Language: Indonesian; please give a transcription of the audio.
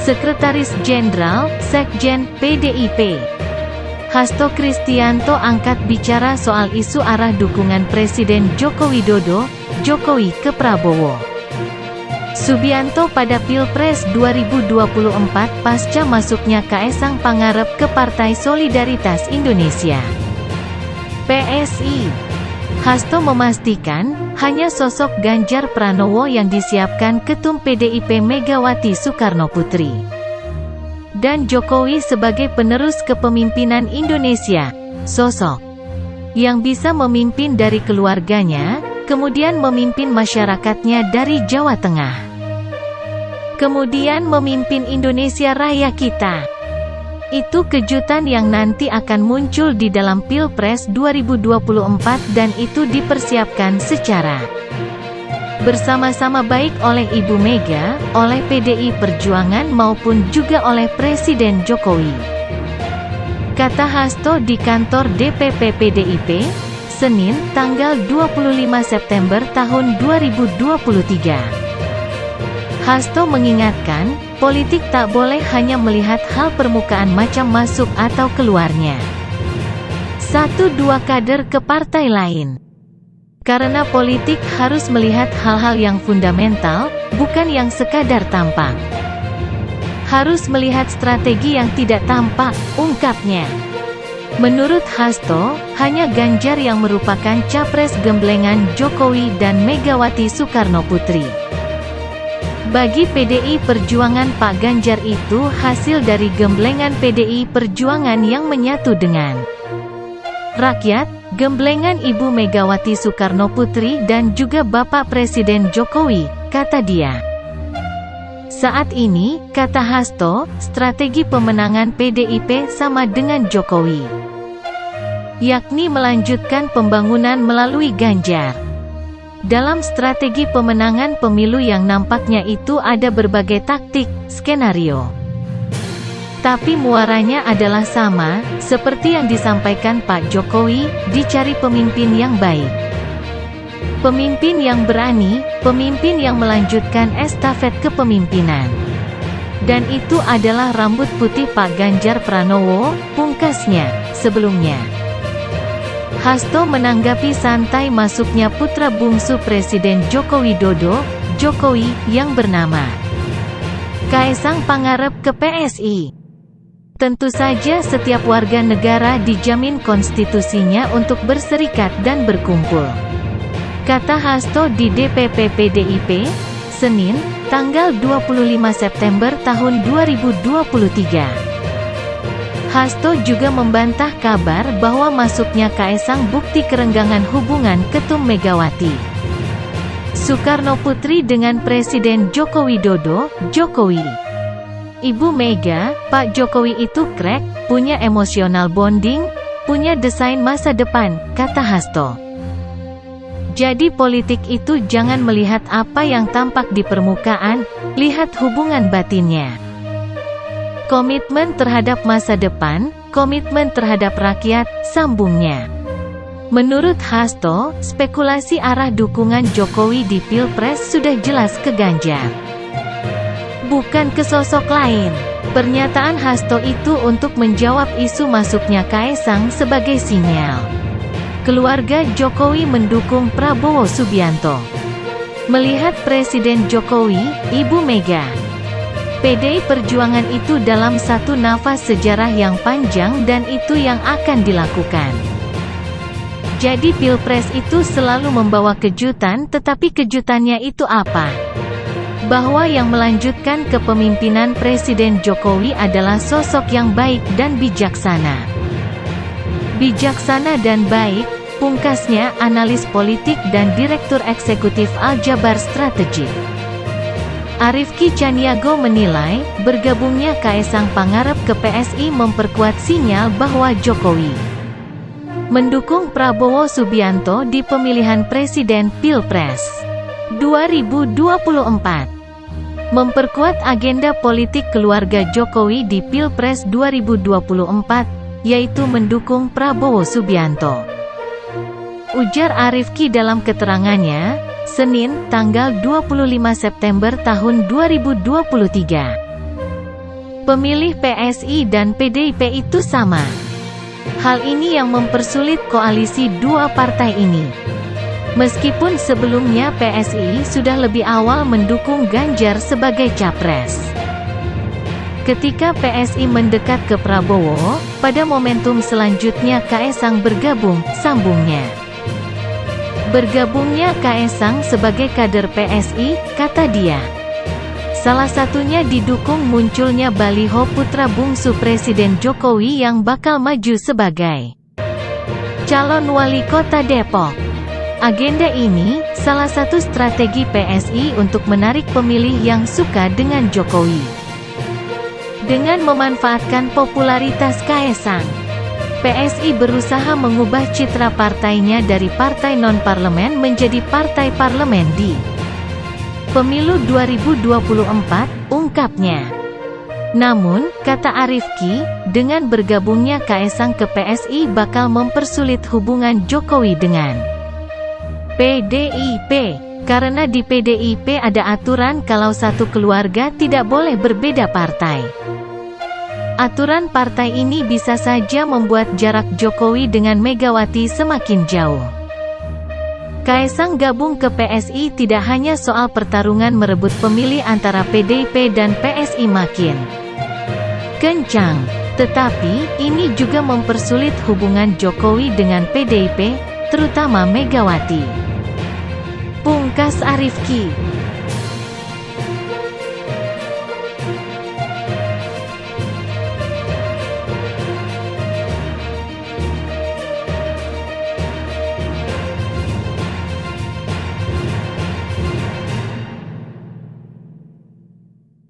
Sekretaris Jenderal, Sekjen, PDIP. Hasto Kristianto angkat bicara soal isu arah dukungan Presiden Joko Widodo, Jokowi ke Prabowo. Subianto pada Pilpres 2024 pasca masuknya Kaesang Pangarep ke Partai Solidaritas Indonesia (PSI). Hasto memastikan, hanya sosok Ganjar Pranowo yang disiapkan Ketum PDIP Megawati Soekarnoputri dan Jokowi sebagai penerus kepemimpinan Indonesia, sosok yang bisa memimpin dari keluarganya, kemudian memimpin masyarakatnya dari Jawa Tengah, kemudian memimpin Indonesia Raya kita. Itu kejutan yang nanti akan muncul di dalam Pilpres 2024 dan itu dipersiapkan secara bersama-sama baik oleh Ibu Mega, oleh PDI Perjuangan maupun juga oleh Presiden Jokowi. Kata Hasto di kantor DPP PDIP, Senin, tanggal 25 September tahun 2023. Hasto mengingatkan, politik tak boleh hanya melihat hal permukaan macam masuk atau keluarnya satu dua kader ke partai lain. Karena politik harus melihat hal-hal yang fundamental, bukan yang sekadar tampak. Harus melihat strategi yang tidak tampak, ungkapnya. Menurut Hasto, hanya Ganjar yang merupakan capres gemblengan Jokowi dan Megawati Soekarnoputri. Bagi PDI Perjuangan Pak Ganjar itu hasil dari gemblengan PDI Perjuangan yang menyatu dengan rakyat, gemblengan Ibu Megawati Soekarnoputri dan juga Bapak Presiden Jokowi, kata dia. Saat ini, kata Hasto, strategi pemenangan PDIP sama dengan Jokowi, yakni melanjutkan pembangunan melalui Ganjar. Dalam strategi pemenangan pemilu yang nampaknya itu ada berbagai taktik, skenario. Tapi muaranya adalah sama, seperti yang disampaikan Pak Jokowi, dicari pemimpin yang baik. Pemimpin yang berani, pemimpin yang melanjutkan estafet kepemimpinan. Dan itu adalah rambut putih Pak Ganjar Pranowo, pungkasnya, sebelumnya. Hasto menanggapi santai masuknya putra bungsu Presiden Joko Widodo, Jokowi, yang bernama Kaesang Pangarep ke PSI. Tentu saja setiap warga negara dijamin konstitusinya untuk berserikat dan berkumpul, kata Hasto di DPP PDIP, Senin, tanggal 25 September tahun 2023. Hasto juga membantah kabar bahwa masuknya Kaesang bukti kerenggangan hubungan Ketum Megawati Soekarnoputri dengan Presiden Joko Widodo, Jokowi. Ibu Mega, Pak Jokowi itu crack, punya emosional bonding, punya desain masa depan, kata Hasto. Jadi politik itu jangan melihat apa yang tampak di permukaan, lihat hubungan batinnya. Komitmen terhadap masa depan, komitmen terhadap rakyat, sambungnya. Menurut Hasto, spekulasi arah dukungan Jokowi di Pilpres sudah jelas ke Ganjar, bukan ke sosok lain. Pernyataan Hasto itu untuk menjawab isu masuknya Kaesang sebagai sinyal keluarga Jokowi mendukung Prabowo Subianto. Melihat Presiden Jokowi, Ibu Mega, PDI Perjuangan itu dalam satu nafas sejarah yang panjang dan itu yang akan dilakukan. Jadi Pilpres itu selalu membawa kejutan, tetapi kejutannya itu apa? Bahwa yang melanjutkan kepemimpinan Presiden Jokowi adalah sosok yang baik dan bijaksana. Bijaksana dan baik, pungkasnya analis politik dan Direktur Eksekutif Aljabar Strategik Arifki Caniago menilai, bergabungnya Kaesang Pangarep ke PSI memperkuat sinyal bahwa Jokowi mendukung Prabowo Subianto di pemilihan Presiden Pilpres 2024. Memperkuat agenda politik keluarga Jokowi di Pilpres 2024, yaitu mendukung Prabowo Subianto. Ujar Arifki dalam keterangannya, Senin, tanggal 25 September tahun 2023. Pemilih PSI dan PDIP itu sama. Hal ini yang mempersulit koalisi dua partai ini. Meskipun sebelumnya PSI sudah lebih awal mendukung Ganjar sebagai capres. Ketika PSI mendekat ke Prabowo, pada momentum selanjutnya Kaesang bergabung, sambungnya. Bergabungnya Kaesang sebagai kader PSI, kata dia. Salah satunya didukung munculnya baliho putra bungsu Presiden Jokowi yang bakal maju sebagai calon wali kota Depok. Agenda ini, salah satu strategi PSI untuk menarik pemilih yang suka dengan Jokowi. Dengan memanfaatkan popularitas Kaesang, PSI berusaha mengubah citra partainya dari partai non-parlemen menjadi partai parlemen di Pemilu 2024, ungkapnya. Namun, kata Arifki, dengan bergabungnya Kaesang ke PSI bakal mempersulit hubungan Jokowi dengan PDIP, karena di PDIP ada aturan kalau satu keluarga tidak boleh berbeda partai. Aturan partai ini bisa saja membuat jarak Jokowi dengan Megawati semakin jauh. Kaesang gabung ke PSI tidak hanya soal pertarungan merebut pemilih antara PDIP dan PSI makin kencang, tetapi ini juga mempersulit hubungan Jokowi dengan PDIP, terutama Megawati. Pungkas Arifki.